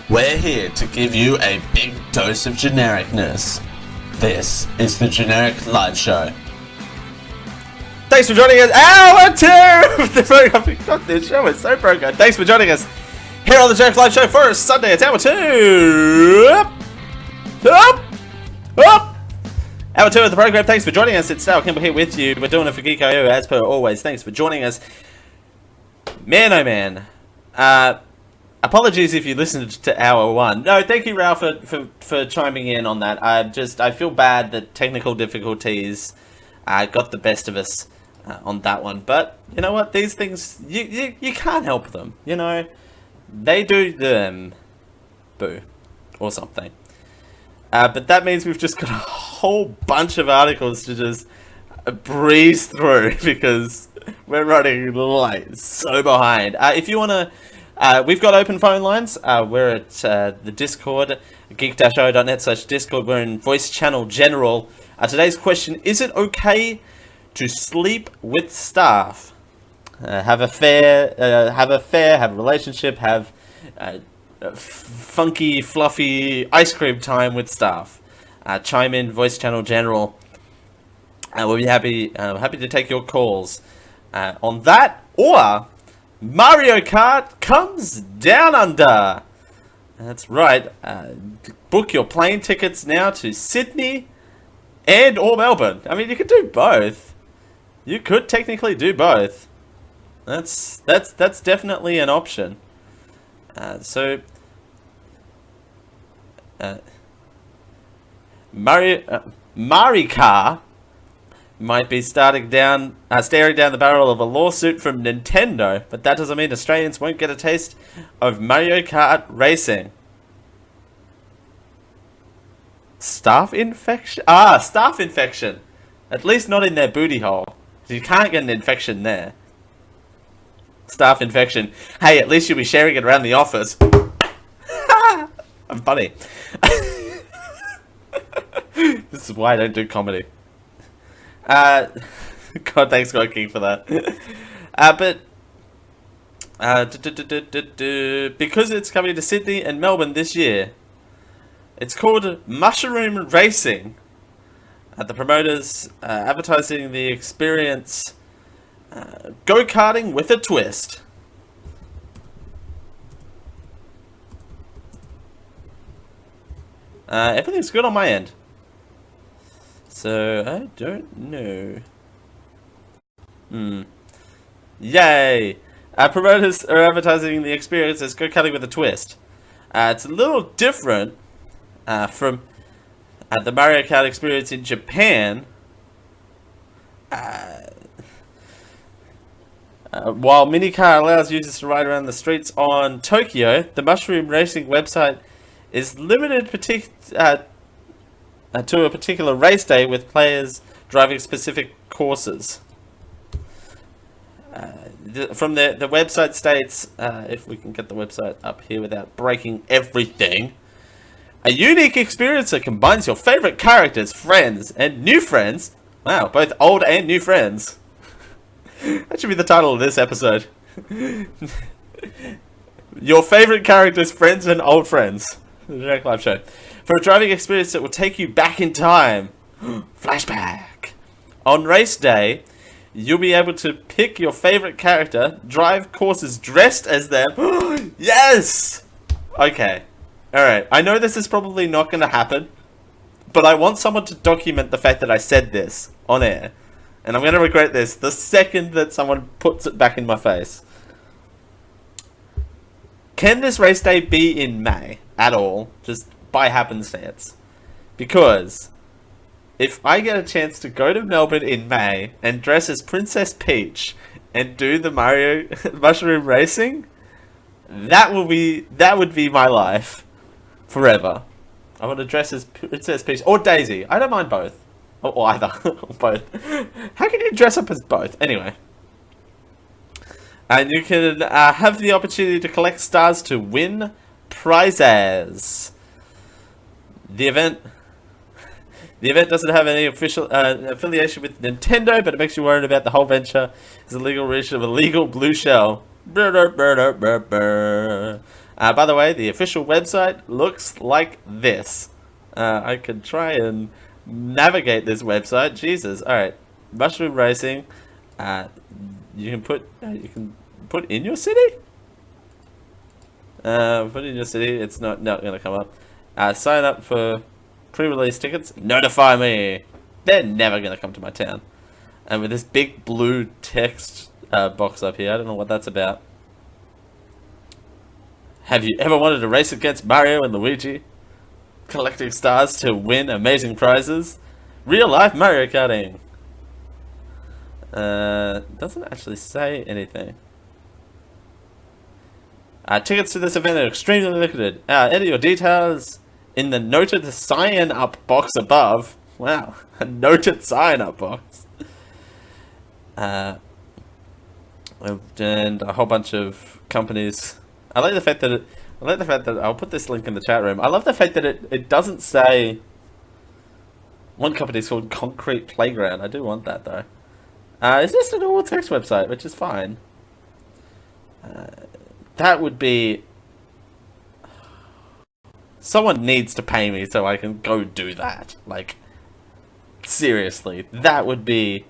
We're here to give you a big dose of genericness. This is the Generic Live Show. Thanks for joining us. Hour 2 of the program. God, this show is so broken. Thanks for joining us here on the Generic Live Show for Sunday. It's hour 2. Hour 2 of the program. Thanks for joining us. It's Sal Kimball here with you. We're doing it for Geek.io as per always. Thanks for joining us. Man, oh man. Apologies if you listened to hour 1. No, thank you, Ralph, for chiming in on that. I feel bad that technical difficulties got the best of us on that one. But you know what? These things, you can't help them. You know, they do them. Boo. Or something. But that means we've just got a whole bunch of articles to just breeze through because we're running like so behind. If you want to... we've got open phone lines. We're at the Discord, geek-o.net/Discord. We're in voice channel general. Today's question, is it okay to sleep with staff? Have a relationship, have funky, fluffy ice cream time with staff. Chime in, voice channel general. We'll be happy to take your calls on that, or... Mario Kart comes down under. That's right. Book your plane tickets now to Sydney and or Melbourne. I mean, you could do both. You could technically do both. That's definitely an option. Marika might be staring down the barrel of a lawsuit from Nintendo, but that doesn't mean Australians won't get a taste of Mario Kart racing. Staph infection? Staph infection. At least not in their booty hole. You can't get an infection there. Staph infection. Hey, at least you'll be sharing it around the office. I'm funny. This is why I don't do comedy. God, thanks, God King, for that. Because it's coming to Sydney and Melbourne this year, it's called Mushroom Racing. The promoters advertising the experience, go-karting with a twist. Everything's good on my end. So, I don't know. Yay! Promoters are advertising the experience as go-karting with a twist. It's a little different from the Mario Kart experience in Japan. While Minicar allows users to ride around the streets on Tokyo, the Mushroom Racing website is limited to a particular race day with players driving specific courses. From the website states, if we can get the website up here without breaking everything, a unique experience that combines your favorite characters, friends, and new friends. Wow, both old and new friends. That should be the title of this episode. Your favorite characters, friends, and old friends. The Generic Live Show. For a driving experience that will take you back in time. Flashback. On race day, you'll be able to pick your favorite character, drive courses dressed as them. Yes! Okay. Alright, I know this is probably not going to happen, but I want someone to document the fact that I said this on air. And I'm going to regret this the second that someone puts it back in my face. Can this race day be in May at all? Just by happenstance. Because if I get a chance to go to Melbourne in May and dress as Princess Peach and do the Mario Mushroom Racing, that would be my life forever. I want to dress as Princess Peach or Daisy. I don't mind both. Or either. Both. How can you dress up as both? Anyway. And you can have the opportunity to collect stars to win prizes. The event doesn't have any official affiliation with Nintendo, but it makes you worried about the whole venture. It's a legal reach of a legal blue shell. By the way, the official website looks like this. I could try and navigate this website. Jesus. All right. Mushroom racing. You can put in your city. Put in your city. It's not going to come up. Sign up for pre-release tickets. Notify me. They're never going to come to my town. And with this big blue text box up here, I don't know what that's about. Have you ever wanted to race against Mario and Luigi? Collecting stars to win amazing prizes? Real life Mario Karting. Doesn't actually say anything. Tickets to this event are extremely limited. Enter your details in the noted sign up box above. Wow, a noted sign up box. And a whole bunch of companies. I like the fact that I'll put this link in the chat room. I love the fact that it doesn't say. One company's called Concrete Playground. I do want that though. It's just an all text website, which is fine. That would be. Someone needs to pay me so I can go do that. Like, seriously, that would be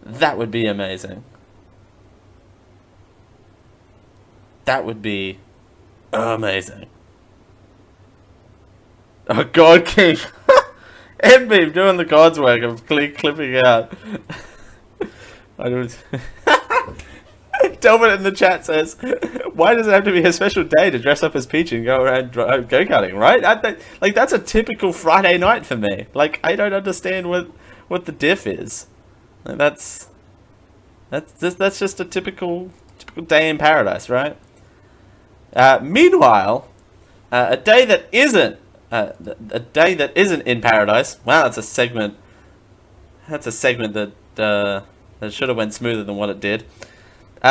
amazing. That would be amazing. Oh, God King. Endbeam doing the God's work of clipping out. I don't. Delvin in the chat says, why does it have to be a special day to dress up as Peach and go around go-karting, right? Like, that's a typical Friday night for me. Like, I don't understand what the diff is. Like, that's just a typical day in paradise, right? Meanwhile, a day that isn't in paradise. Wow, that's a segment. That's a segment that should have went smoother than what it did.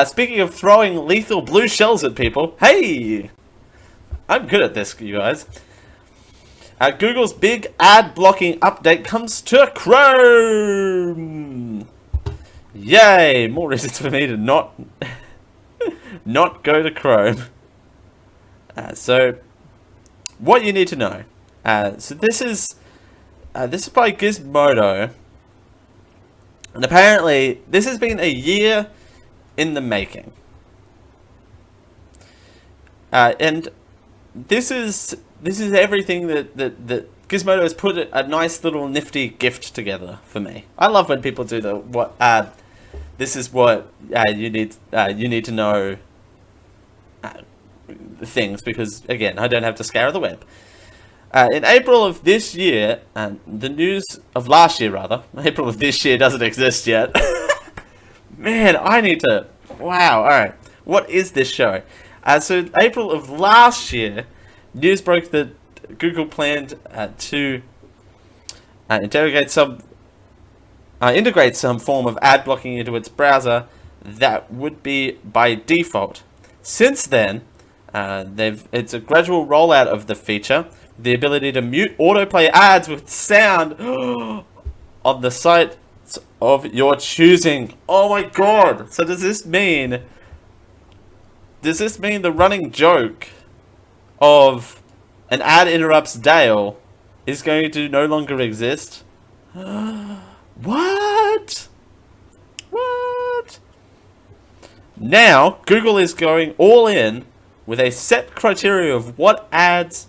Speaking of throwing lethal blue shells at people, hey, I'm good at this, you guys. Google's big ad blocking update comes to Chrome. Yay! More reasons for me to not go to Chrome. So, what you need to know. So this is by Gizmodo, and apparently this has been a year in the making. And this is everything that Gizmodo has put a nice little nifty gift together for me. I love when people do this is what you need to know things, because again, I don't have to scour the web. In April of this year, the news of last year rather, April of this year doesn't exist yet. Man, I need to. Wow. All right. What is this show? So April of last year, news broke that Google planned to integrate some form of ad blocking into its browser that would be by default. Since then, it's a gradual rollout of the feature, the ability to mute autoplay ads with sound on the site of your choosing. Oh my god! So does this mean the running joke of an ad interrupts Dale is going to no longer exist? What? Now, Google is going all in with a set criteria of what ads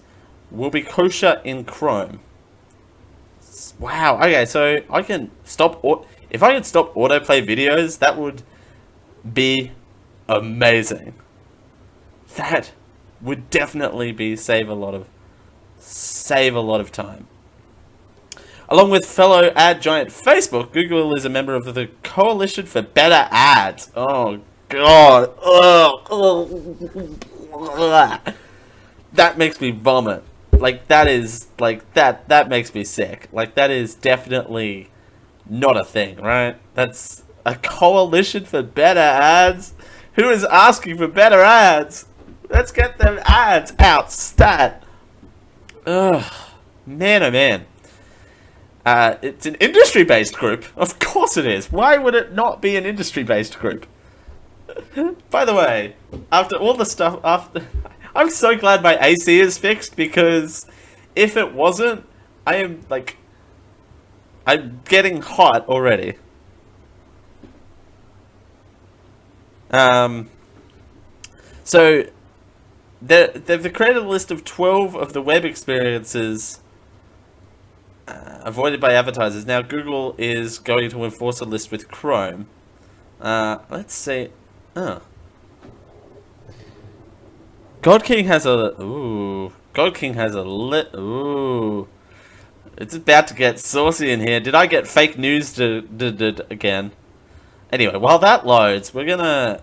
will be kosher in Chrome. Wow, okay, so I can stop... If I could stop autoplay videos, that would be amazing. That would definitely save a lot of time. Along with fellow ad giant Facebook, Google is a member of the Coalition for Better Ads. Oh god. That makes me vomit. Like, that makes me sick. Like, that is definitely not a thing, right? That's a coalition for better ads. Who is asking for better ads? Let's get them ads out, stat. Ugh, man, oh man. It's an industry-based group. Of course it is. Why would it not be an industry-based group? By the way, after all the stuff, I'm so glad my AC is fixed, because if it wasn't, I'm getting hot already. So they've created a list of 12 of the web experiences avoided by advertisers. Now Google is going to enforce a list with Chrome. Let's see. Oh. God King has a ooh. It's about to get saucy in here. Did I get fake news again? Anyway, while that loads, we're gonna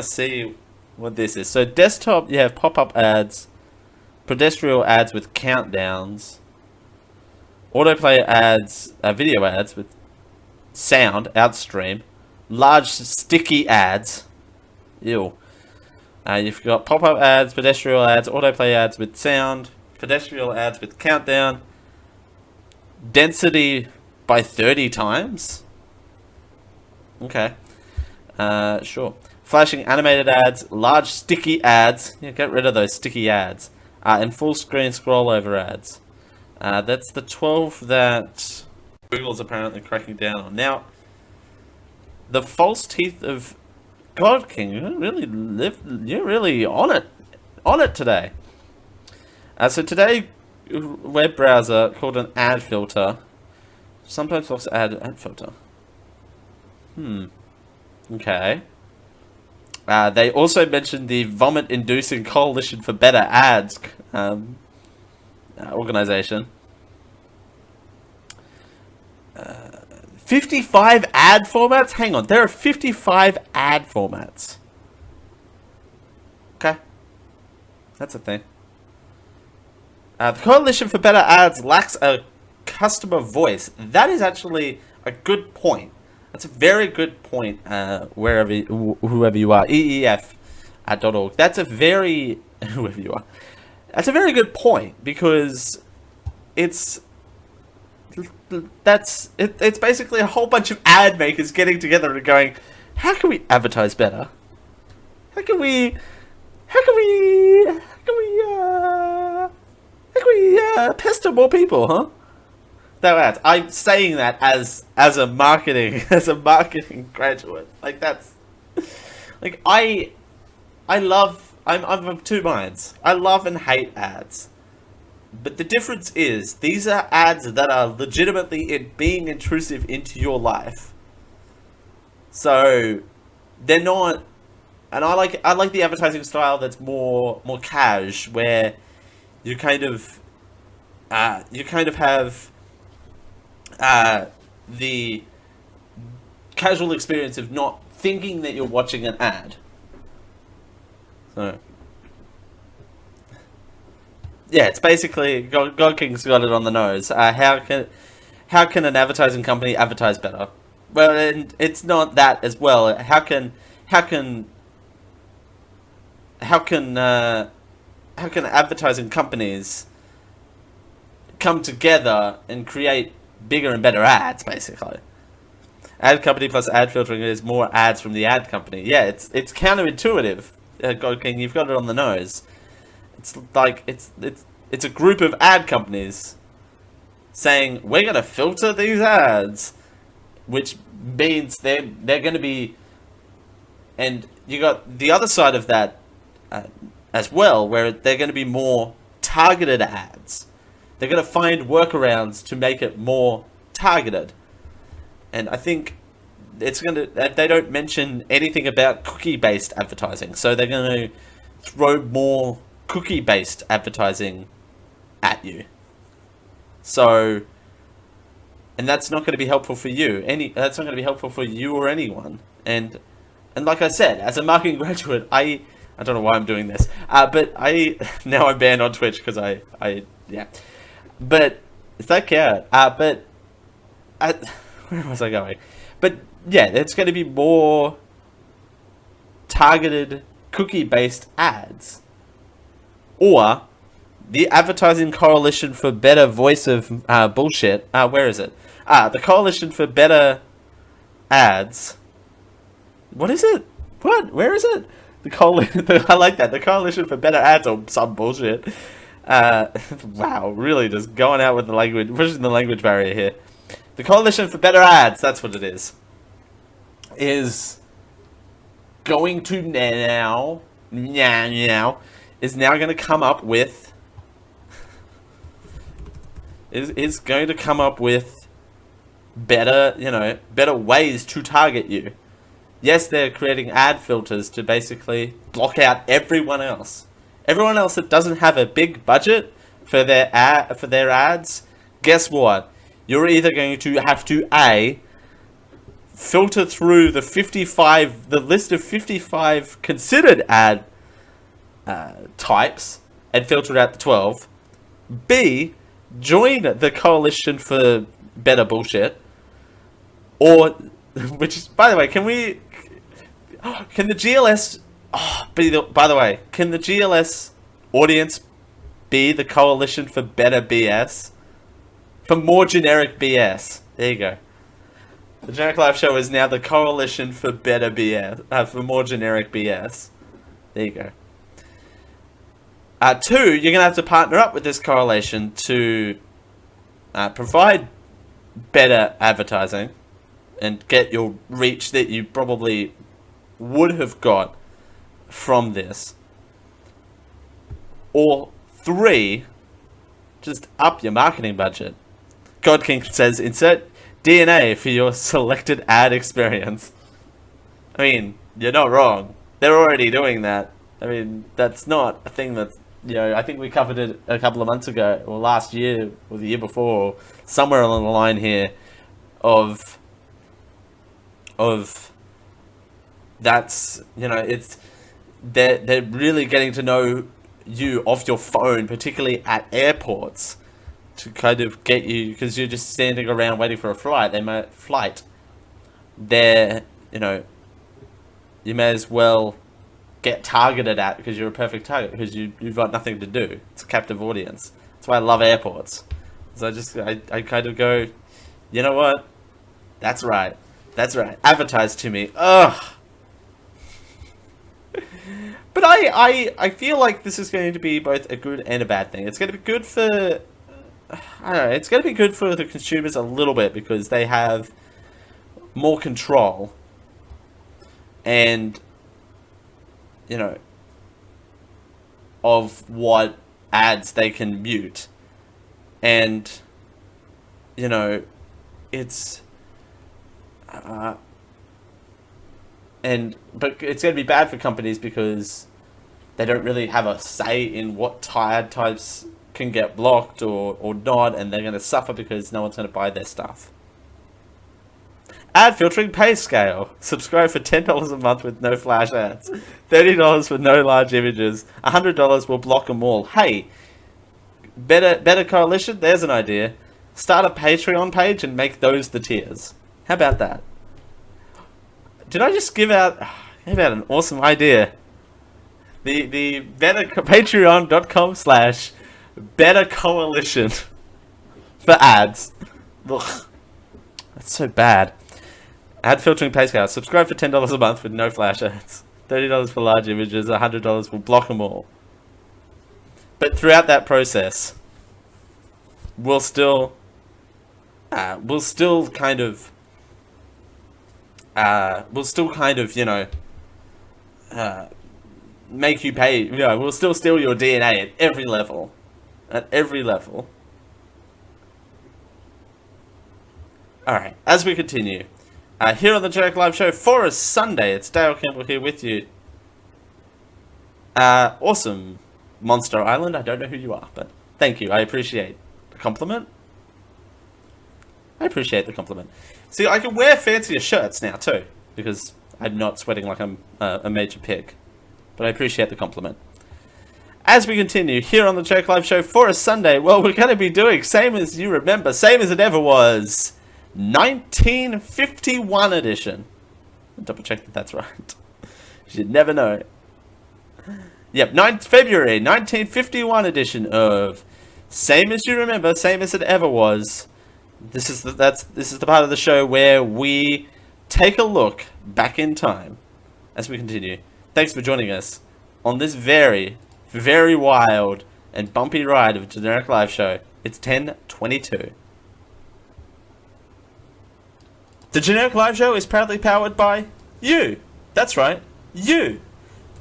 see what this is. So desktop, you have pop-up ads, pedestrian ads with countdowns, autoplay ads, video ads with sound, outstream, large sticky ads. Ew. You've got pop-up ads, pedestrian ads, autoplay ads with sound, pedestrian ads with countdown, density by 30 times. Okay. Sure. Flashing animated ads, large sticky ads. Yeah, get rid of those sticky ads. And full screen scroll over ads. That's the 12 that Google's apparently cracking down on. Now, the false teeth of God King, you're really on it today. So today, web browser called an ad filter sometimes looks ad filter. Okay. They also mentioned the vomit-inducing Coalition for Better Ads organization. 55 ad formats? Hang on, there are 55 ad formats. Okay. That's a thing. The Coalition for Better Ads lacks a customer voice. That is actually a good point. That's a very good point, whoever you are, EEF.org. That's a very, whoever you are. That's a very good point, because it's basically a whole bunch of ad makers getting together and going, how can we advertise better? How can we pester more people, huh? No ads. I'm saying that as a marketing graduate. Like, that's like I'm of two minds. I love and hate ads. But the difference is, these are ads that are legitimately being intrusive into your life. So they're not, and I like the advertising style that's more cash, where you kind of have the casual experience of not thinking that you're watching an ad. So yeah, it's basically God King's got it on the nose. How can an advertising company advertise better? Well, and it's not that as well. How can advertising companies come together and create bigger and better ads, basically? Ad company plus ad filtering is more ads from the ad company. Yeah, it's counterintuitive. God King, you've got it on the nose. It's like it's a group of ad companies saying, we're gonna filter these ads, which means they're gonna be, and you got the other side of that as well, where they're gonna be more targeted ads. They're gonna find workarounds to make it more targeted, and I think it's gonna. They don't mention anything about cookie-based advertising, so they're gonna throw more cookie-based advertising at you. So, and that's not going to be helpful for you. That's not going to be helpful for you or anyone. And like I said, as a marketing graduate, I don't know why I'm doing this, but now I'm banned on Twitch because yeah. But it's like, yeah. But where was I going? But yeah, it's going to be more targeted cookie-based ads. Or the Advertising Coalition for Better Voice of Bullshit. Where is it? The Coalition for Better Ads. What is it? What? Where is it? I like that. The Coalition for Better Ads or some bullshit. Wow, really just going out with the language, pushing the language barrier here. The Coalition for Better Ads, that's what it is going to now going to come up with is going to come up with better ways to target you. Yes, they're creating ad filters to basically block out everyone else that doesn't have a big budget for their ads. Guess what? You're either going to have to filter through the list of 55 considered ad types and filter out the 12. B, join the Coalition for Better Bullshit. Or, which is, by the way, can the GLS, can the GLS audience be the Coalition for Better BS? For more generic BS. There you go. The Generic Live Show is now the Coalition for Better BS, for more generic BS. There you go. 2, you're going to have to partner up with this coalition to provide better advertising and get your reach that you probably would have got from this. Or 3, just up your marketing budget. God King says, insert DNA for your selected ad experience. I mean, you're not wrong. They're already doing that. I mean, that's not a thing that's, I think we covered it a couple of months ago, or last year, or the year before, or somewhere along the line here, of that's, it's, they're really getting to know you off your phone, particularly at airports, to kind of get you, because you're just standing around waiting for a flight. They're, you may as well get targeted at because you're a perfect target, because you've got nothing to do. It's a captive audience. That's why I love airports. So I kind of go, you know what? That's right. Advertise to me. Ugh. But I feel like this is going to be both a good and a bad thing. It's going to be good for, I don't know, it's going to be good for the consumers a little bit because they have more control and, of what ads they can mute. And, it's, but it's going to be bad for companies because they don't really have a say in what ad types can get blocked or not, and they're going to suffer because no one's going to buy their stuff. Ad filtering pay scale. Subscribe for $10 a month with no flash ads. $30 for no large images. $100 will block them all. Hey, better coalition? There's an idea. Start a Patreon page and make those the tiers. How about that? Did I just give out an awesome idea? The better patreon.com/better coalition for ads. Ugh, that's so bad. Ad filtering pay scale. Subscribe for $10 a month with no flash ads. $30 for large images. $100 will block them all. But throughout that process, we'll still kind of, make you pay. We'll still steal your DNA at every level. Alright, as we continue, here on the Generic Live Show for a Sunday, it's Dale Campbell here with you. Awesome, Monster Island. I don't know who you are, but thank you. I appreciate the compliment. See, I can wear fancier shirts now too, because I'm not sweating like I'm a major pig. But I appreciate the compliment. As we continue here on the Generic Live Show for a Sunday, well, we're going to be doing, same as you remember, same as it ever was, 1951 edition. Double check that that's right. You'd never know. Yep, 9th February 1951 edition of Same As You Remember, Same As It Ever Was. This is the part of the show where we take a look back in time as we continue. Thanks for joining us on this very, very wild and bumpy ride of Generic Live Show. It's 10:22. The Generic Live Show is proudly powered by you. That's right, you.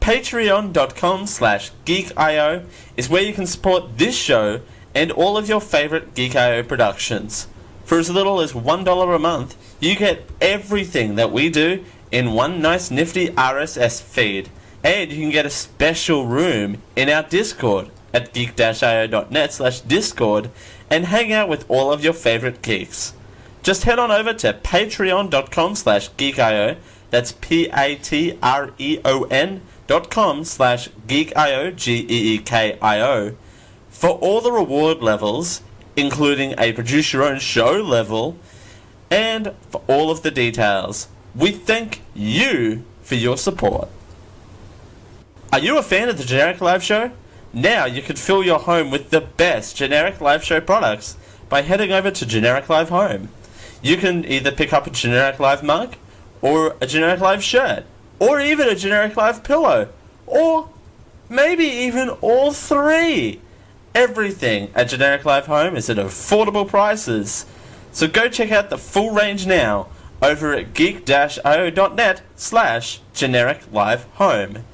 Patreon.com/geekio is where you can support this show and all of your favorite Geek.io productions. For as little as $1 a month, you get everything that we do in one nice nifty RSS feed. And you can get a special room in our Discord at geek-io.net/discord and hang out with all of your favorite geeks. Just head on over to patreon.com/geekio. That's patreon.com/geekio, GEEKIO, for all the reward levels, including a produce your own show level, and for all of the details. We thank you for your support. Are you a fan of the Generic Live Show? Now you can fill your home with the best Generic Live Show products by heading over to Generic Live Home. You can either pick up a Generic Live mug, or a Generic Live shirt, or even a Generic Live pillow, or maybe even all three. Everything at Generic Live Home is at affordable prices. So go check out the full range now over at geek-io.net/Generic Live Home.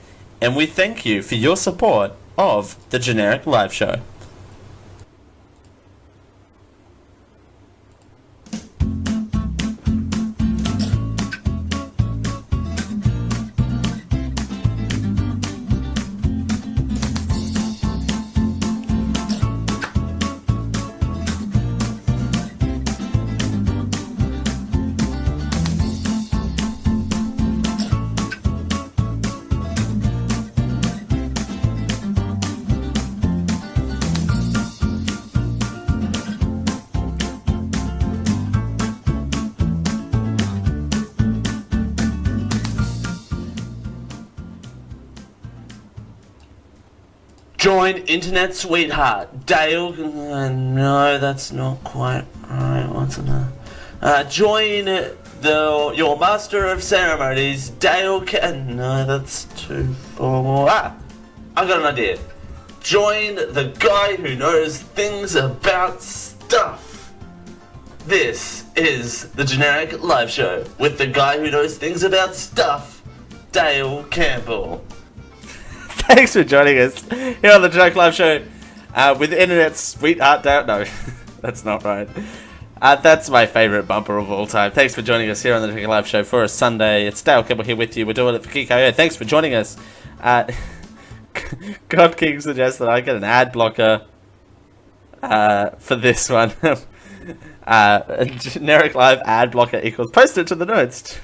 And we thank you for your support of the Generic Live Show. Join internet sweetheart Dale. No, that's not quite right. What's another? Join your master of ceremonies, Dale. No, that's too far. I got an idea. Join the guy who knows things about stuff. This is the Generic Live Show with the guy who knows things about stuff, Dale Campbell. Thanks for joining us here on the Generic Live Show with internet sweetheart Dale. No, that's not right. That's my favourite bumper of all time. Thanks for joining us here on the Generic Live Show for a Sunday. It's Dale Campbell here with you. We're doing it for Geek.io. Thanks for joining us. God King suggests that I get an ad blocker for this one. A Generic Live ad blocker equals post it to the notes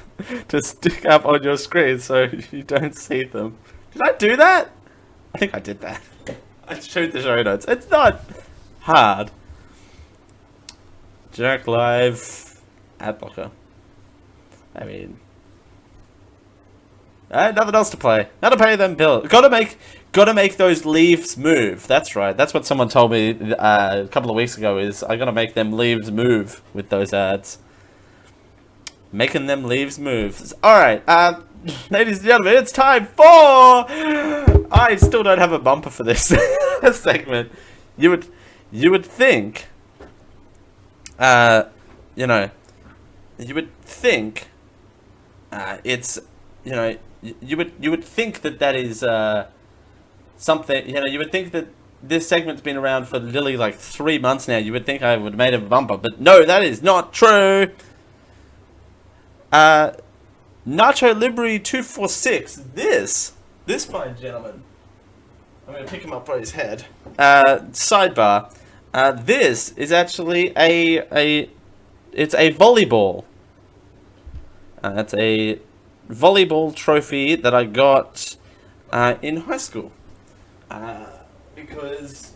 to stick up on your screen so you don't see them. Did I do that? I think I did that. I showed the show notes. It's not hard. Generic Live ad blocker. I mean, nothing else to play. Not to pay them bills. Gotta make those leaves move. That's right. That's what someone told me a couple of weeks ago. Is I gotta make them leaves move with those ads. Making them leaves move. All right. Ladies and gentlemen, it's time for... I still don't have a bumper for this segment. You would think... you would think... it's... you would think that is... something... You would think that this segment's been around for literally like 3 months now. You would think I would have made a bumper. But no, that is not true. Nacho Libri 246. This fine gentleman. I'm going to pick him up by his head. Sidebar. This is actually it's a volleyball. It's a volleyball trophy that I got in high school. Because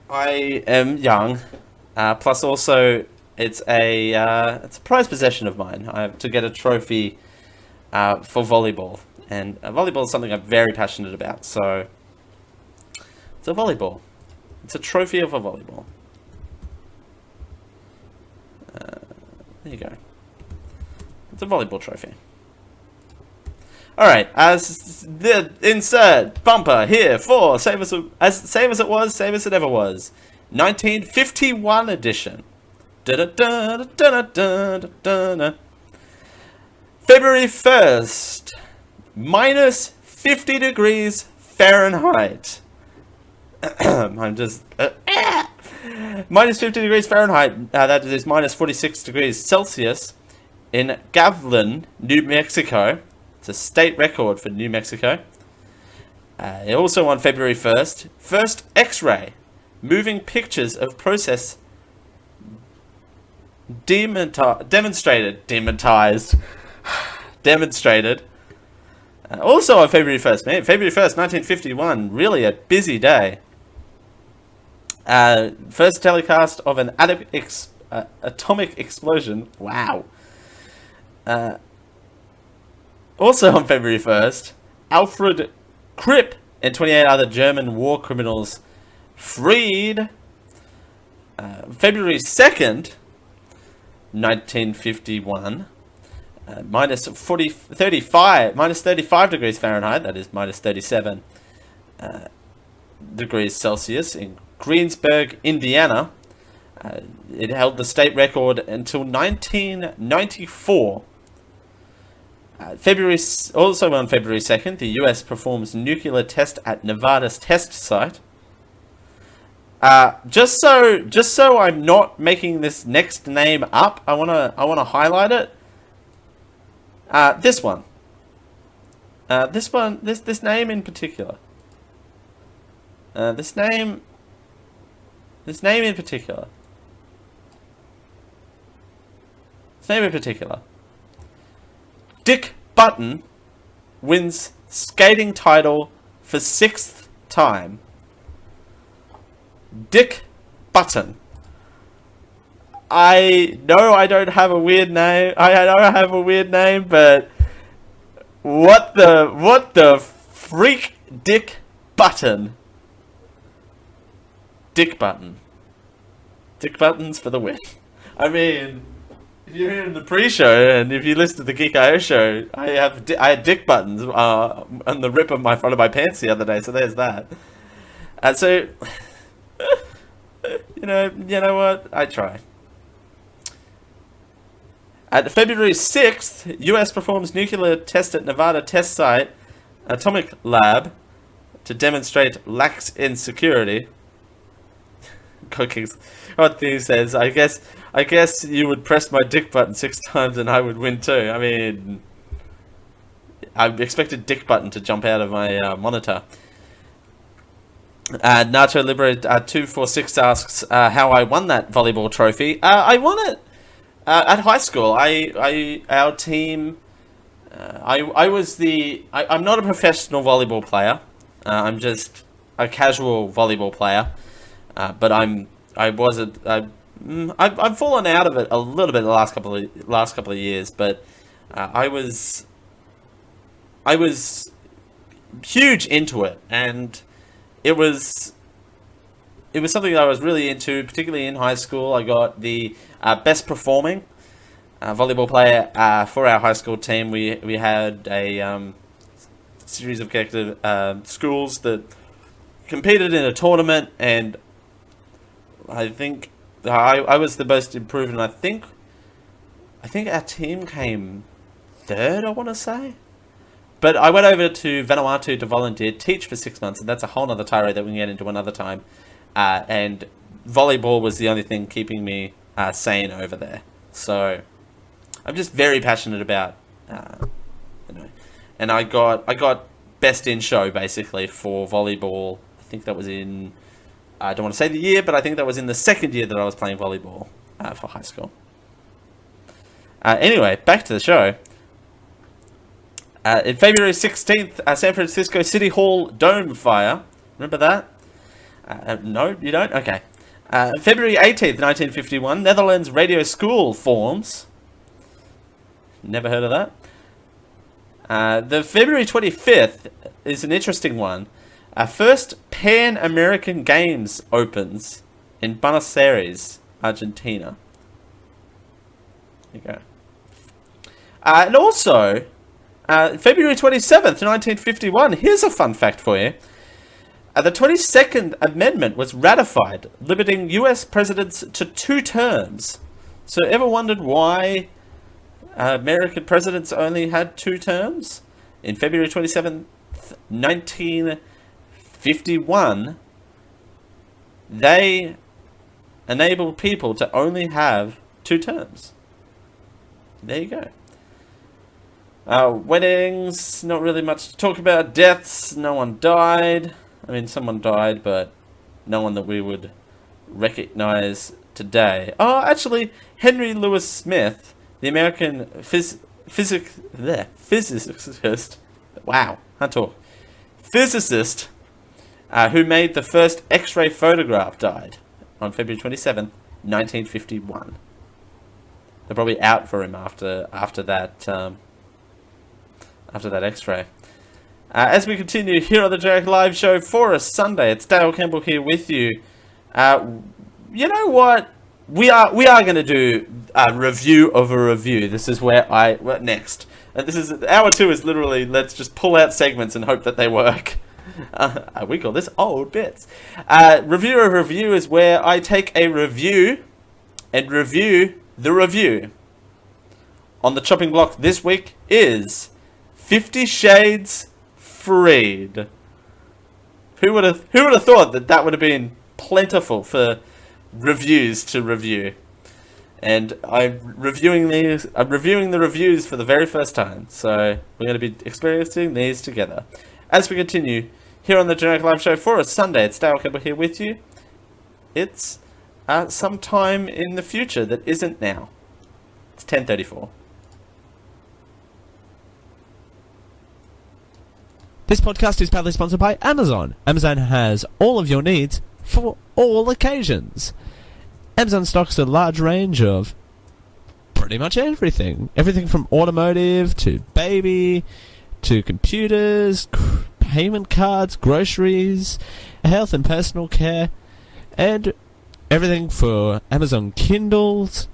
I am young. Plus also it's a prized possession of mine. I have to get a trophy for volleyball, and volleyball is something I'm very passionate about. So it's a volleyball. It's a trophy of a volleyball. There you go. It's a volleyball trophy. All right, as the insert bumper here for Save Us It Was, Save Us It Ever Was, 1951 edition. Da-da-da-da-da-da-da-da. February 1st, minus 50 degrees Fahrenheit. I'm just... minus 50 degrees Fahrenheit, that is minus 46 degrees Celsius in Gavlin, New Mexico. It's a state record for New Mexico. Also on February 1st, first X-ray, moving pictures of process demonstrated. Also on February 1st, man, February 1st, 1951, really a busy day. First telecast of an atomic explosion. Wow. Also on February 1st, Alfred Kripp and 28 other German war criminals freed. February 2nd, 1951, minus 35 degrees Fahrenheit, that is minus 37 degrees Celsius in Greensburg, Indiana. It held the state record until 1994. Also on February 2nd, the US performs nuclear test at Nevada's test site. Just so I'm not making this next name up, I wanna highlight it. This name in particular. This name in particular. Dick Button wins skating title for 6th time. Dick Button. I know I don't have a weird name. I know I have a weird name, but what the freak, Dick Button. Dick Button. Dick Buttons for the win. I mean, if you're in the pre-show and if you listen to the Geek.io show, I had Dick Buttons on the rip of my front of my pants the other day. So there's that. So you know what? I try. At February 6th, US performs nuclear test at Nevada test site, atomic lab, to demonstrate lax insecurity. Cookies. What he says, I guess you would press my dick button 6 times and I would win too. I mean, I expected Dick Button to jump out of my monitor. Nacho Libre 246 asks how I won that volleyball trophy. I won it at high school. Our team. I'm not a professional volleyball player. I'm just a casual volleyball player. But I've fallen out of it a little bit the last couple of years. But I was huge into it, and it was something that I was really into, particularly in high school. I got the best performing volleyball player for our high school team. We had a series of collective schools that competed in a tournament, and I think I was the most improved, and I think our team came third, I want to say. But I went over to Vanuatu to volunteer, teach for 6 months, and that's a whole other tirade that we can get into another time. And volleyball was the only thing keeping me sane over there. So I'm just very passionate about, And I got best in show basically for volleyball. I think that was in, I don't want to say the year, but I think that was in the second year that I was playing volleyball for high school. Anyway, back to the show. In February 16th, San Francisco City Hall dome fire. Remember that? No, you don't? Okay. February 18th, 1951, Netherlands Radio School forms. Never heard of that. The February 25th is an interesting one. First Pan American Games opens in Buenos Aires, Argentina. There you go. And also, February 27th, 1951. Here's a fun fact for you. The 22nd Amendment was ratified, limiting US presidents to 2 terms. So ever wondered why American presidents only had 2 terms? In February 27th, 1951, they enabled people to only have 2 terms. There you go. Weddings, not really much to talk about. Deaths, no one died. I mean, someone died, but no one that we would recognize today. Oh, actually, Henry Louis Smith, the American physicist. Wow, can't talk. Physicist, who made the first X-ray photograph, died on February 27th, 1951. They're probably out for him after that X-ray. As we continue here on the Generic Live Show for a Sunday, it's Dale Campbell here with you. You know what? We are going to do a review of a review. This is where next. And this is hour 2 is literally let's just pull out segments and hope that they work. We call this old bits. Review of review is where I take a review and review the review. On the chopping block this week is 50 Shades Freed. Who would have thought that would have been plentiful for reviews to review? And I'm reviewing the reviews for the very first time. So we're going to be experiencing these together. As we continue here on the Generic Live Show for a Sunday, it's Dale Campbell here with you. It's sometime in the future that isn't now. It's 10:34. This podcast is proudly sponsored by Amazon. Amazon has all of your needs for all occasions. Amazon stocks a large range of pretty much everything. Everything from automotive to baby to computers, payment cards, groceries, health and personal care, and everything for Amazon Kindles,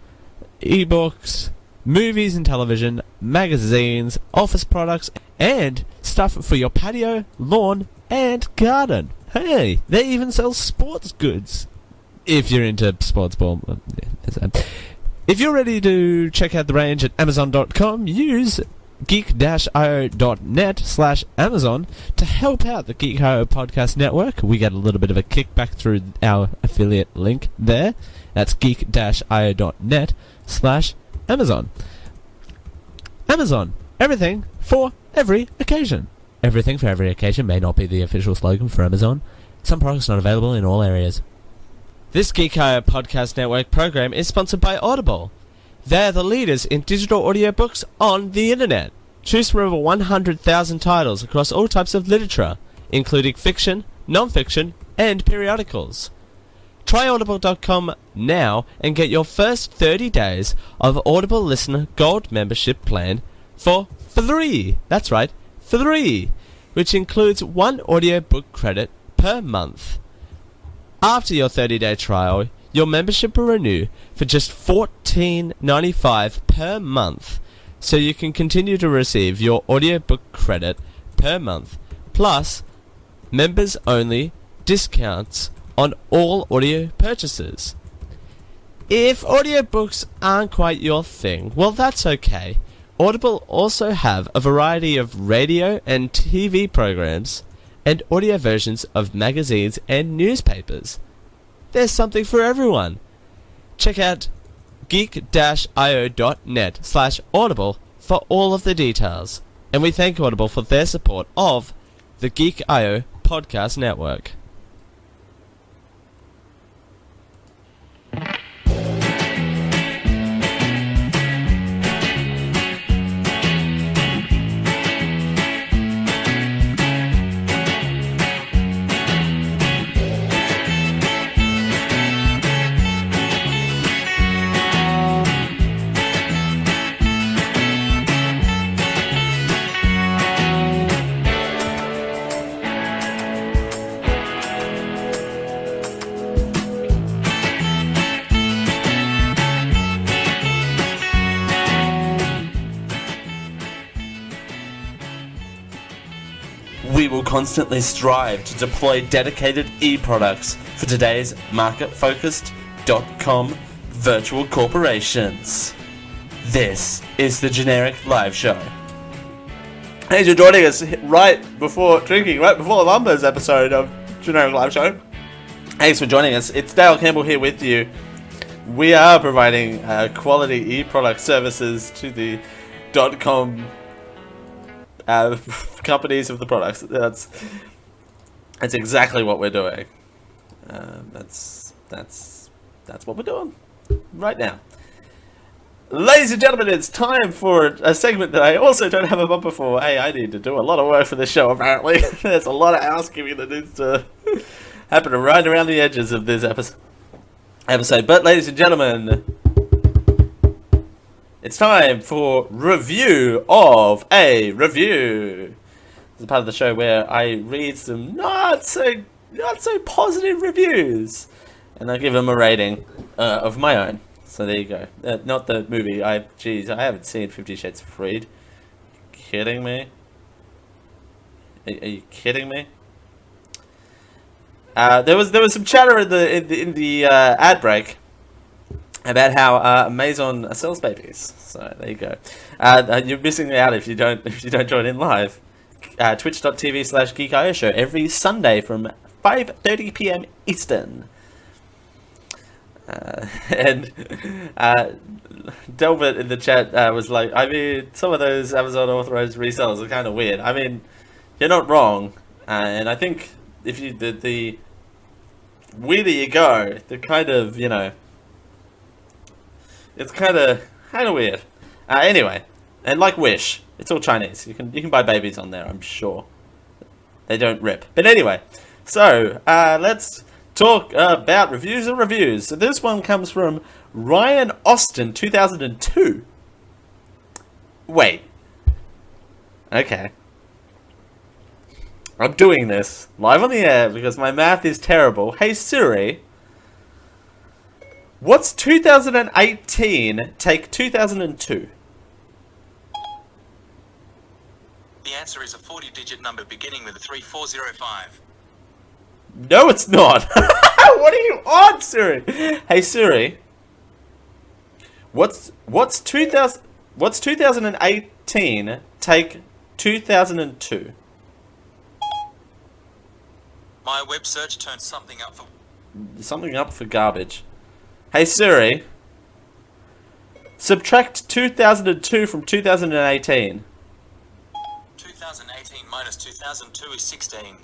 ebooks, movies and television, magazines, office products, and stuff for your patio, lawn, and garden. Hey, they even sell sports goods. If you're into sports ball. If you're ready to check out the range at Amazon.com, use geek-io.net/Amazon to help out the Geek.io podcast network. We get a little bit of a kickback through our affiliate link there. That's geek-io.net/Amazon. Amazon. Everything for every occasion. Everything for every occasion may not be the official slogan for Amazon. Some products not available in all areas. This Geek.io podcast network program is sponsored by Audible. They're the leaders in digital audiobooks on the internet. Choose from over 100,000 titles across all types of literature, including fiction, non-fiction, and periodicals. Try Audible.com now and get your first 30 days of Audible Listener Gold membership plan for free. That's right, free, which includes 1 audiobook credit per month. After your 30-day trial, your membership will renew for just $14.95 per month, so you can continue to receive your audiobook credit per month, plus members-only discounts on all audio purchases. If audiobooks aren't quite your thing, well, that's okay. Audible also have a variety of radio and TV programs and audio versions of magazines and newspapers. There's something for everyone. Check out geek-io.net/Audible for all of the details. And we thank Audible for their support of the Geek.io podcast network. will constantly strive to deploy dedicated e-products for today's market-focused .com virtual corporations. This is the Generic Live Show. Thanks for joining us right before the Numbers episode of Generic Live Show. Thanks for joining us. It's Dale Campbell here with you. We are providing quality e-product services to the .com companies of the products. That's exactly what we're doing. That's what we're doing right now. Ladies and gentlemen, it's time for a segment that I also don't have a bumper for. Hey, I need to do a lot of work for this show, apparently. There's a lot of housekeeping that needs to happen right around the edges of this episode. But, ladies and gentlemen, it's time for review of a review. This is part of the show where I read some not so positive reviews, and I give them a rating of my own. So there you go. Not the movie. I haven't seen 50 Shades of Freed. Kidding me? Are you kidding me? There was some chatter in the ad break about how Amazon sells babies. So there you go. You're missing out if you don't join in live. Twitch.tv/GeekIO show every Sunday from 5:30 p.m. Eastern. And Delbert in the chat was like, I mean, some of those Amazon authorized resellers are kind of weird. I mean, you're not wrong, and I think if you the weirder you go, the kind of, you know, it's kind of weird. Anyway, and like Wish, it's all Chinese. You can buy babies on there, I'm sure. They don't rip. But anyway, so let's talk about reviews and reviews. So this one comes from Ryan Austin, 2002. Wait. Okay. I'm doing this live on the air because my math is terrible. Hey Siri, what's 2018 take 2002? The answer is a 40-digit number beginning with a 3405. No, it's not. What are you on, Siri? Hey Siri, what's 2018 take 2002? My web search turned something up for Garbage. Hey Siri, subtract 2002 from 2018. 2018 minus 2002 is 16.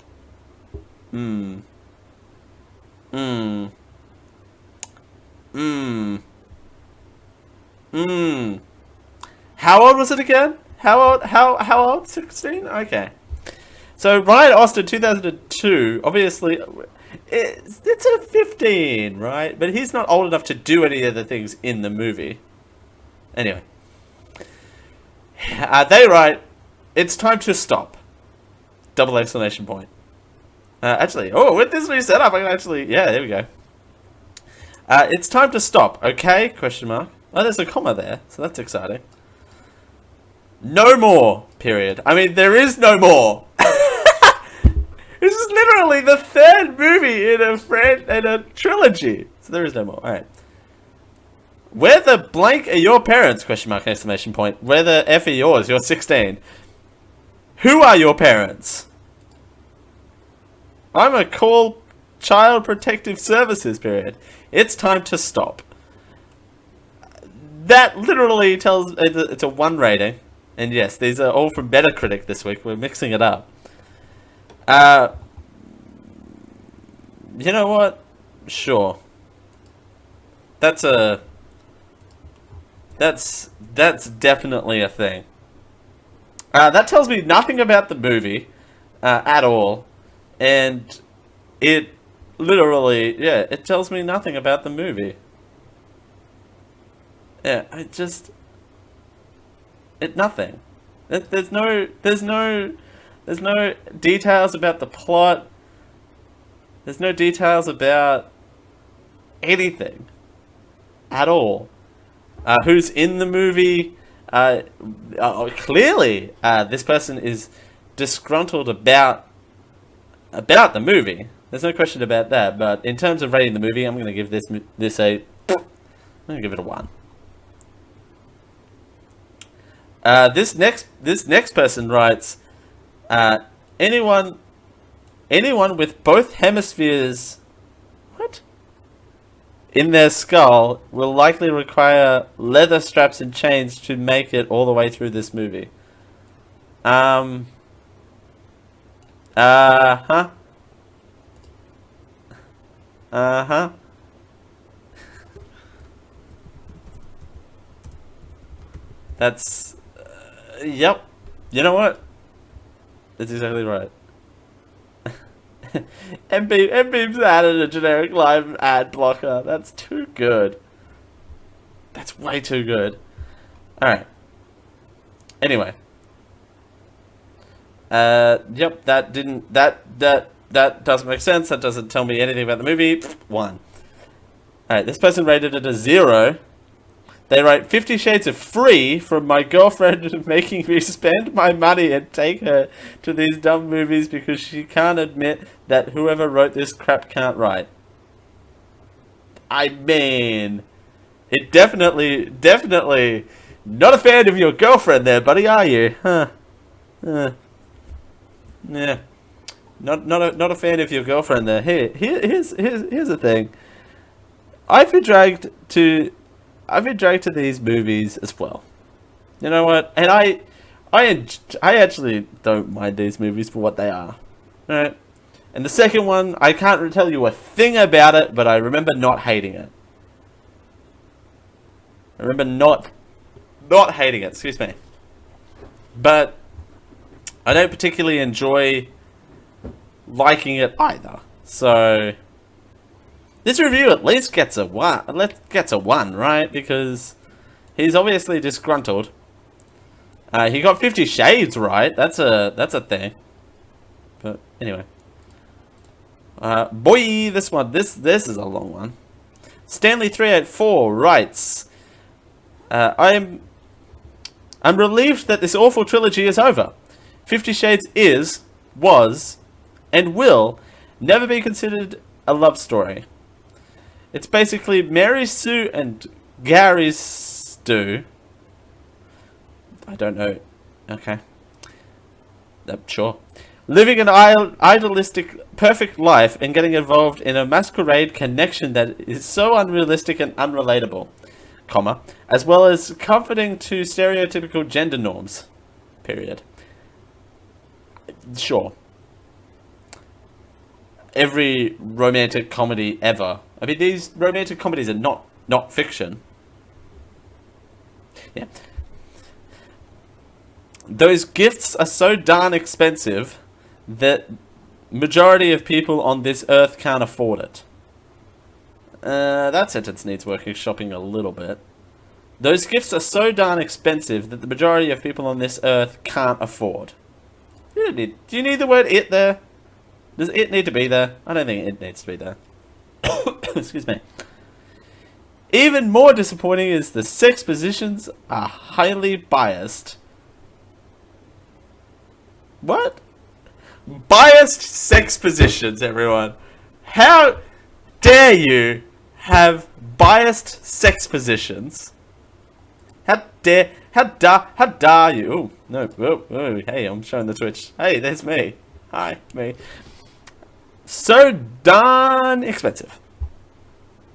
How old was it again? How old? 16? Okay. So Ryan Austin, 2002, obviously, it's a 15, right? But he's not old enough to do any of the things in the movie. Anyway. They write, it's time to stop. Double exclamation point. Actually, with this new setup, I can actually, yeah, there we go. It's time to stop, okay? Question mark. Oh, there's a comma there, so that's exciting. No more, period. I mean, there is no more. This is literally the third movie in a trilogy. So there is no more. Alright. Where the blank are your parents? Question mark, exclamation point. Where the F are yours? You're 16. Who are your parents? I'm a call Child Protective Services, period. It's time to stop. That literally tells... It's a 1 rating. And yes, these are all from Metacritic this week. We're mixing it up. You know what? Sure. That's definitely a thing. That tells me nothing about the movie at all, and it literally, yeah, it tells me nothing about the movie. Yeah, nothing. There's no details about the plot. There's no details about anything at all. Who's in the movie? Clearly, this person is disgruntled about about the movie. There's no question about that. But in terms of rating the movie, I'm going to give this a. I'm going to give it a 1. This next person writes, anyone with both hemispheres, what? In their skull will likely require leather straps and chains to make it all the way through this movie. Huh? Uh-huh. That's... yep. You know what? That's exactly right. MBeam's added a generic live ad blocker. That's too good. That's way too good. Alright. Anyway. Yep, that doesn't make sense. That doesn't tell me anything about the movie. 1. Alright, this person rated it a 0. They write 50 Shades of Free from my girlfriend making me spend my money and take her to these dumb movies because she can't admit that whoever wrote this crap can't write. I mean, it definitely not a fan of your girlfriend there, buddy, are you? Huh? Yeah. Not a fan of your girlfriend there. Here's the thing. I've been dragged to these movies as well. You know what? And I actually don't mind these movies for what they are. Right? And the second one, I can't tell you a thing about it, but I remember not hating it. I remember not hating it, excuse me. But I don't particularly enjoy liking it either. So this review at least gets a 1. Gets a 1, right? Because he's obviously disgruntled. He got 50 Shades right. That's a thing. But anyway, boy, this is a long one. Stanley384 writes, I'm relieved that this awful trilogy is over. 50 Shades was, and will never be considered a love story. It's basically Mary Sue and Gary Stu. I don't know. Okay. Sure. Living an idealistic, perfect life and getting involved in a masquerade connection that is so unrealistic and unrelatable, comma, as well as comforting to stereotypical gender norms. Period. Sure. Every romantic comedy ever. I mean, these romantic comedies are not fiction. Yeah. Those gifts are so darn expensive that majority of people on this earth can't afford it. That sentence needs workshopping a little bit. Those gifts are so darn expensive that the majority of people on this earth can't afford. Do you need the word it there? Does it need to be there? I don't think it needs to be there. Excuse me. Even more disappointing is the sex positions are highly biased. What? Biased sex positions, everyone. How dare you have biased sex positions? How dare you? Oh, no. Oh, hey, I'm showing the Twitch. Hey, there's me. Hi, me. So darn expensive.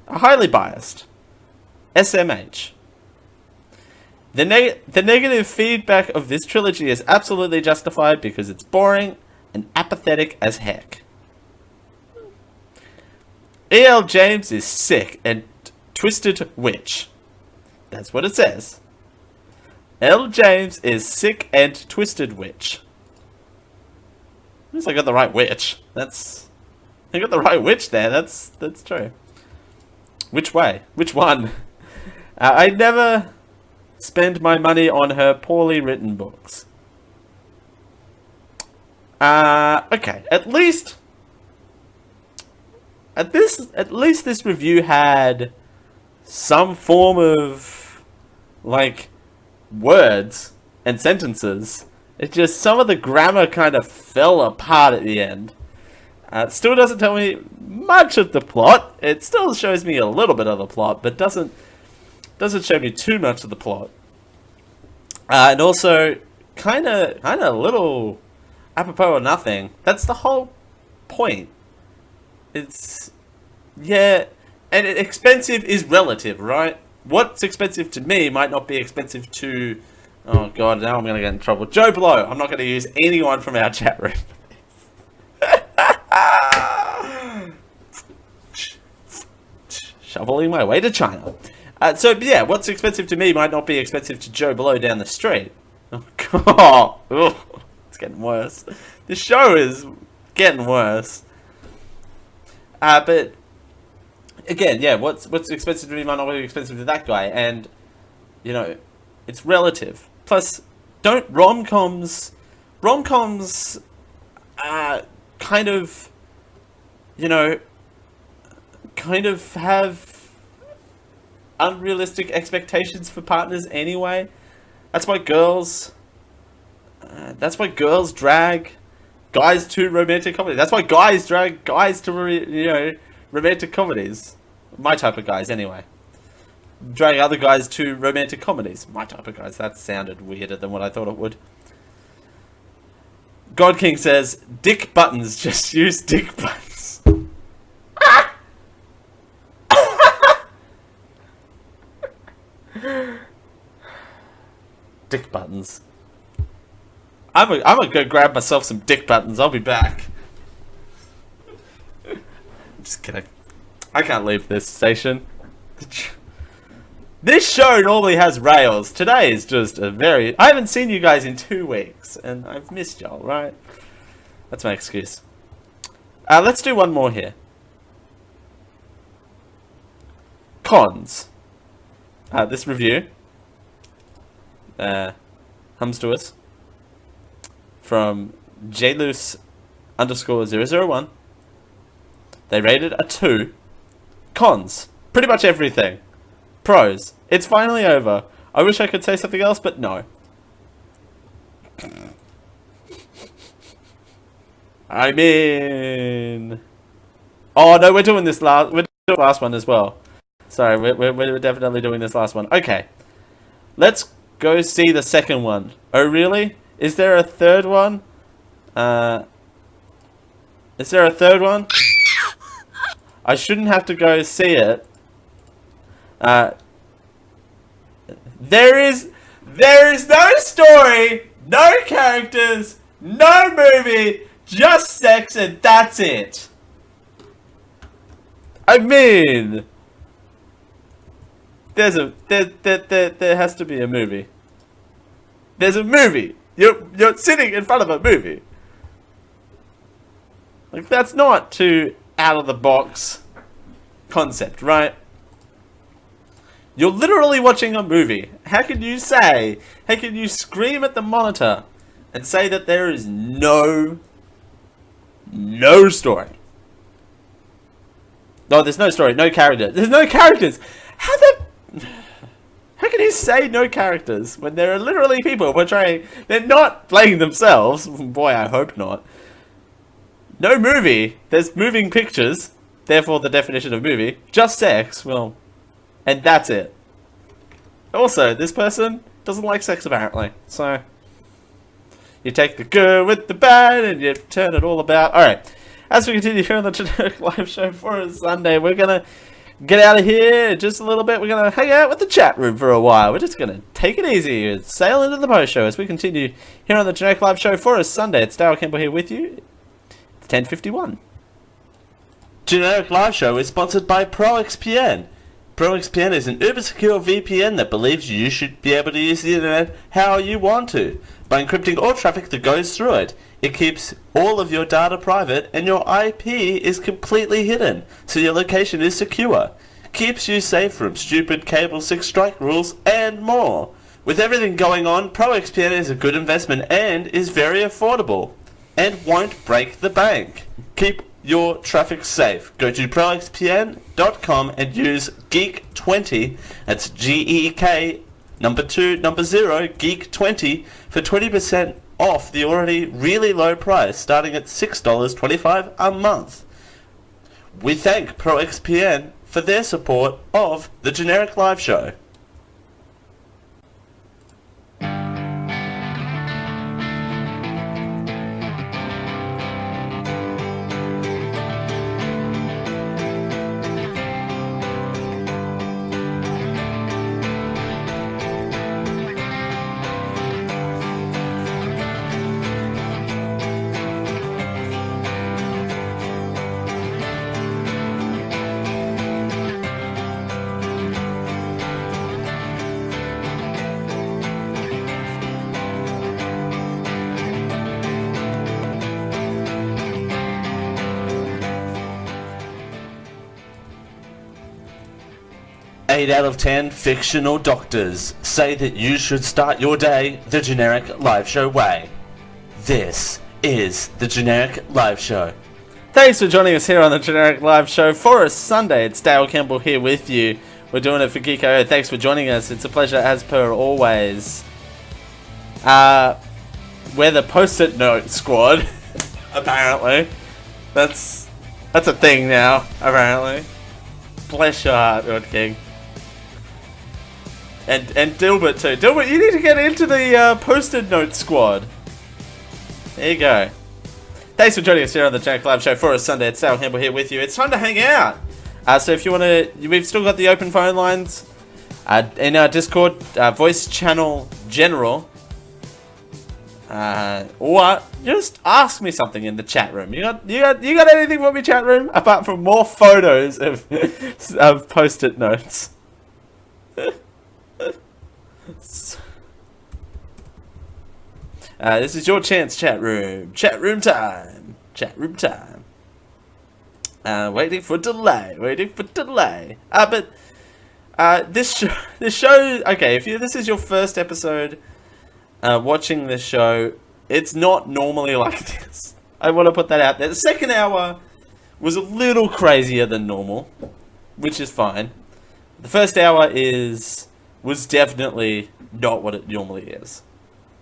Highly biased. SMH. The negative feedback of this trilogy is absolutely justified because it's boring and apathetic as heck. E.L. James is sick and twisted witch. That's what it says. L. James is sick and twisted witch. At least I got the right witch. I got the right witch there. That's true. Which way? Which one? I never spend my money on her poorly written books. Okay. At least this review had some form of like words and sentences. It's just some of the grammar kind of fell apart at the end. It still doesn't tell me much of the plot. It still shows me a little bit of the plot, but doesn't show me too much of the plot. And also, kind of a little apropos of nothing. That's the whole point. It's, yeah, and expensive is relative, right? What's expensive to me might not be expensive to, oh god, now I'm going to get in trouble. Joe Blow. I'm not going to use anyone from our chat room. Shoveling my way to China. So yeah, what's expensive to me might not be expensive to Joe Blow down the street. Oh god, it's getting worse. This show is getting worse. But again, yeah, what's expensive to me might not be expensive to that guy, and you know, it's relative. Plus, don't rom-coms kind of, you know, kind of have unrealistic expectations for partners anyway. That's why girls drag guys to romantic comedies. That's why guys drag guys to romantic comedies. My type of guys, anyway. Drag other guys to romantic comedies. My type of guys. That sounded weirder than what I thought it would. God King says, "Dick buttons. Just use dick buttons." Dick buttons. I'm gonna go grab myself some dick buttons. I'll be back. Just kidding. I can't leave this station. This show normally has rails. Today is just I haven't seen you guys in 2 weeks, and I've missed y'all, right? That's my excuse. Let's do one more here. Cons. This review comes to us from jloose_001. They rated a 2. Cons. Pretty much everything. Pros. It's finally over. I wish I could say something else, but no. I mean... Oh, no, we're doing this last one as well. Sorry, we're definitely doing this last one. Okay. Let's go see the second one. Oh, really? Is there a third one? Is there a third one? I shouldn't have to go see it. There is no story, no characters, no movie, just sex, and that's it. I mean, there has to be a movie. There's a movie. You're sitting in front of a movie. Like, that's not too out of the box concept, right? You're literally watching a movie. How can you scream at the monitor and say that there is no story? No, there's no story, no character. There's no characters. How can you say no characters when there are literally people portraying? They're not playing themselves. Boy, I hope not. No movie. There's moving pictures. Therefore, the definition of movie. Just sex. Well, and that's it. Also, this person doesn't like sex apparently. So, you take the good with the bad and you turn it all about. Alright, as we continue here on the Generic Live Show for Sunday, we're going to get out of here in just a little bit. We're going to hang out with the chat room for a while. We're just going to take it easy and sail into the post show as we continue here on the Generic Live Show for Sunday. It's Darryl Campbell here with you. It's 10:51. Generic Live Show is sponsored by ProXPN. ProXPN is an uber-secure VPN that believes you should be able to use the internet how you want to, by encrypting all traffic that goes through it. It keeps all of your data private and your IP is completely hidden, so your location is secure. Keeps you safe from stupid cable 6 strike rules and more. With everything going on, ProXPN is a good investment and is very affordable, and won't break the bank. Keep your traffic safe. Go to proxpn.com and use GEEK20, that's GEEK, number 0, GEEK20, for 20% off the already really low price starting at $6.25 a month. We thank ProXPN for their support of the Generic Live Show. Eight out of 10 fictional doctors say that you should start your day the Generic Live Show way. This is the Generic Live Show. Thanks for joining us here on the Generic Live Show for a Sunday. It's Dale Campbell here with you. We're doing it for Geeko. Thanks for joining us. It's a pleasure as per always. We're the Post-it Note Squad. Apparently. That's a thing now, apparently. Bless your heart, Rod King. And Dilbert too. Dilbert, you need to get into the Post-it Note Squad. There you go. Thanks for joining us here on the Generic Live Show for a Sunday. It's Dale Campbell here with you. It's time to hang out. So if you want to, we've still got the open phone lines in our Discord, voice channel general, or just ask me something in the chat room. You got anything for me, chat room, apart from more photos of Post-it notes? This is your chance, chat room. Chat room time. Chat room time. Waiting for delay. But this show. Okay, if this is your first episode watching this show, it's not normally like this. I want to put that out there. The second hour was a little crazier than normal, which is fine. The first hour was definitely not what it normally is.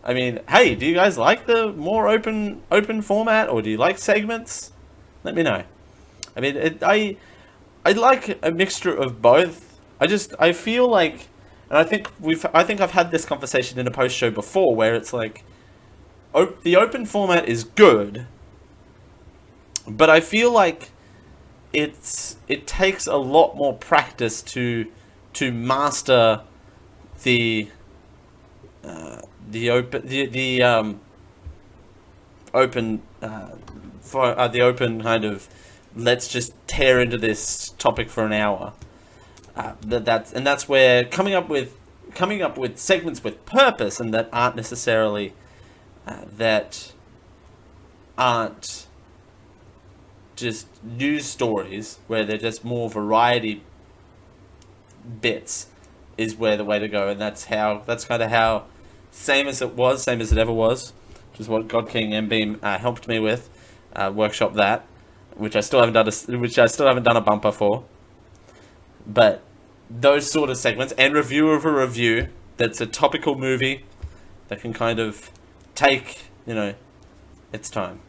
I mean, hey, do you guys like the more open format, or do you like segments? Let me know. I mean, I like a mixture of both. I feel like, and I think I've had this conversation in a post show before, where it's like, the open format is good, but I feel like it takes a lot more practice to master the open kind of, let's just tear into this topic for an hour. That's where coming up with segments with purpose, and that aren't necessarily aren't just news stories, where they're just more variety bits, is where the way to go. And that's kind of how same as it ever was, which is what God King and Beam helped me with, workshop that, which I still haven't done a bumper for. But those sort of segments, and review of a review that's a topical movie that can kind of take, its time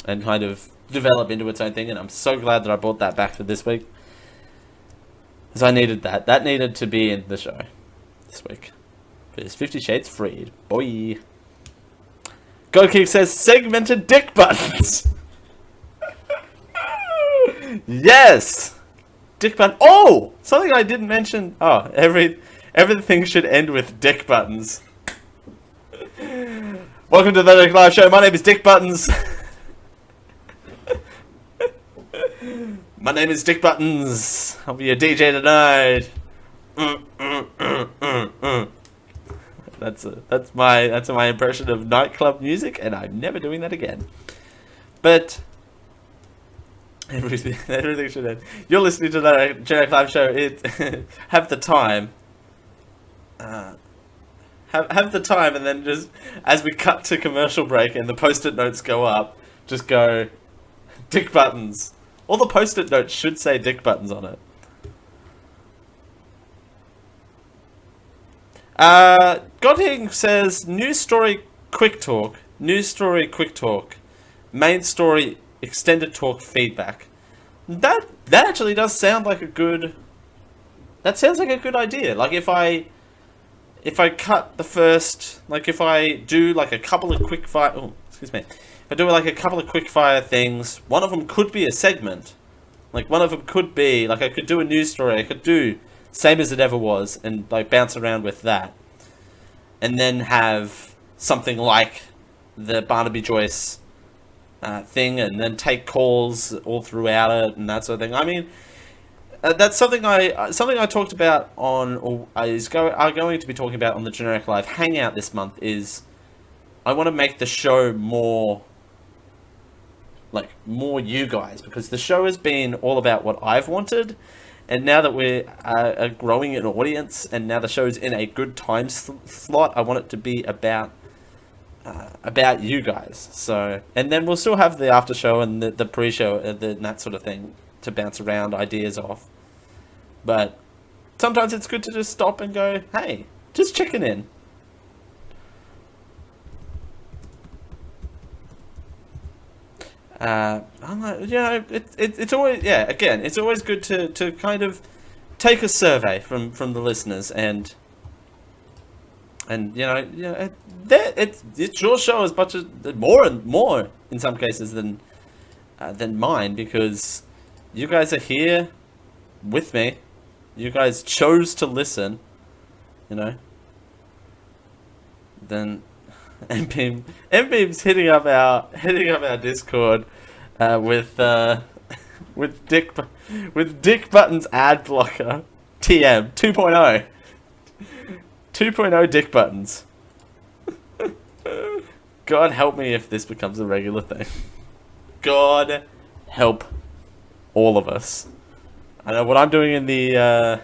and kind of develop into its own thing. And I'm so glad that I brought that back for this week, because I needed that. That needed to be in the show this week. It's 50 Shades Freed, boy. GoKick says segmented dick buttons. Yes, dick button. Oh, something I didn't mention. Oh, everything should end with dick buttons. Welcome to the Live Show. My name is Dick Buttons. My name is Dick Buttons. I'll be your DJ tonight. That's my impression of nightclub music, and I'm never doing that again. But everything should end. You're listening to the Generic Live Show. Have the time. Have the time, and then just as we cut to commercial break and the post-it notes go up, just go Dick Buttons. All the post-it notes should say Dick Buttons on it. Godhing says news story quick talk, news story, quick talk, main story, extended talk, feedback. That actually does sound like a good. That sounds like a good idea. Like if I cut the first, like if I do like a couple of quick fire. Oh, excuse me. If I do like a couple of quick fire things, one of them could be a segment. Like one of them could be like I could do a news story. I could do same as it ever was, and like bounce around with that, and then have something like the Barnaby Joyce thing, and then take calls all throughout it and that sort of thing. I mean, that's something I talked about on, or are going to be talking about on the Generic Live Hangout this month. Is I want to make the show more you guys, because the show has been all about what I've wanted, and now that we're growing an audience, and now the show's in a good time slot, I want it to be about you guys. So, and then we'll still have the after show and the pre-show and that sort of thing to bounce around ideas off. But sometimes it's good to just stop and go, hey, just checking in. It's always, yeah, again, it's always good to kind of take a survey from the listeners, and it's your show as much as more in some cases than mine, because you guys are here with me. You guys chose to listen, Then MBeam's hitting up our Discord with Dick Button's ad blocker TM 2.0 Dick Buttons. God help me if this becomes a regular thing. God help all of us. I know what I'm doing in the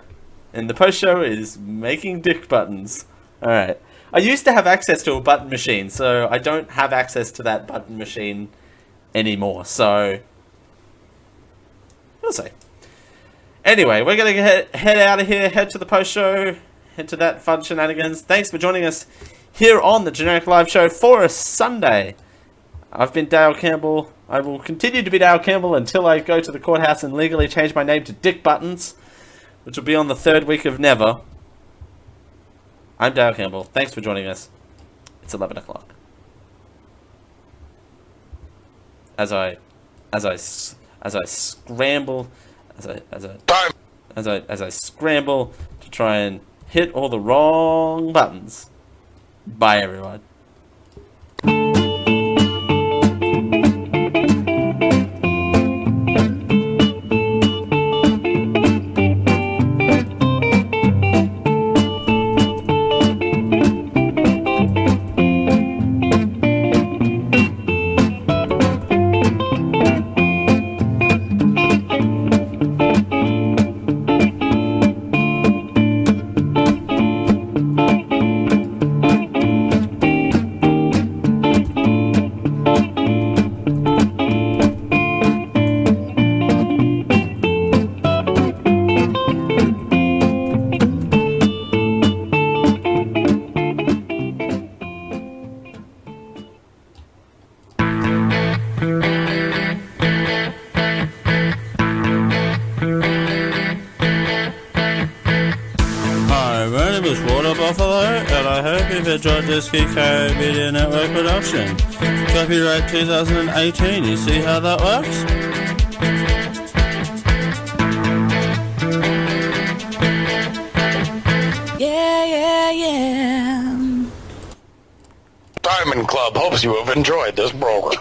post show is making Dick Buttons. All right. I used to have access to a button machine, so I don't have access to that button machine anymore. So we'll see. Anyway, we're gonna head out of here, head to the post show, head to that fun shenanigans. Thanks for joining us here on the Generic Live Show for a Sunday. I've been Dale Campbell. I will continue to be Dale Campbell until I go to the courthouse and legally change my name to Dick Buttons, which will be on the 3rd week of never. I'm Dale Campbell. Thanks for joining us. It's 11 o'clock. As I scramble to try and hit all the wrong buttons. Bye, everyone. And I hope you've enjoyed this Geeko Media Network production. Copyright 2018, you see how that works? Yeah. Diamond Club hopes you have enjoyed this program.